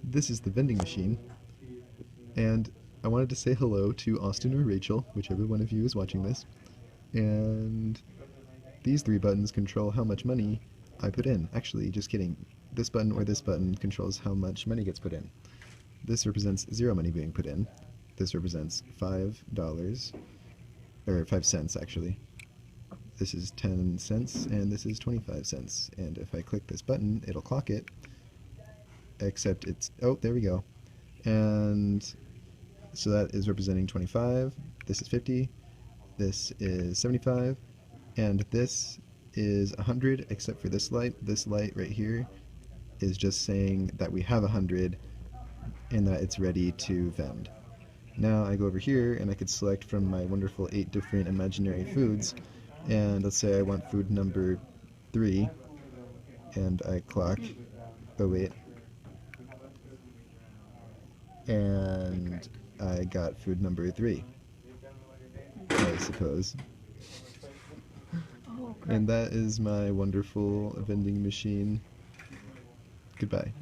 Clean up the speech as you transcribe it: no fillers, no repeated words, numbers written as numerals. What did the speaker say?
this is the vending machine, and I wanted to say hello to Austin or Rachel, whichever one of you is watching this, and these three buttons control how much money I put in. Actually, just kidding. This button or this button controls how much money gets put in. This represents zero money being put in. This represents $5, or 5 cents actually. This is 10 cents, and this is 25 cents. And if I click this button, it'll clock it, except it's, oh, there we go. And so that is representing 25, this is 50, this is 75, and this is 100, except for this light. This light right here is just saying that we have 100 and that it's ready to vend. Now I go over here and I could select from my wonderful 8 different imaginary foods, and let's say I want food number 3, and I clock, oh wait, and I got food number 3, I suppose. Oh, And that is my wonderful vending machine. Goodbye.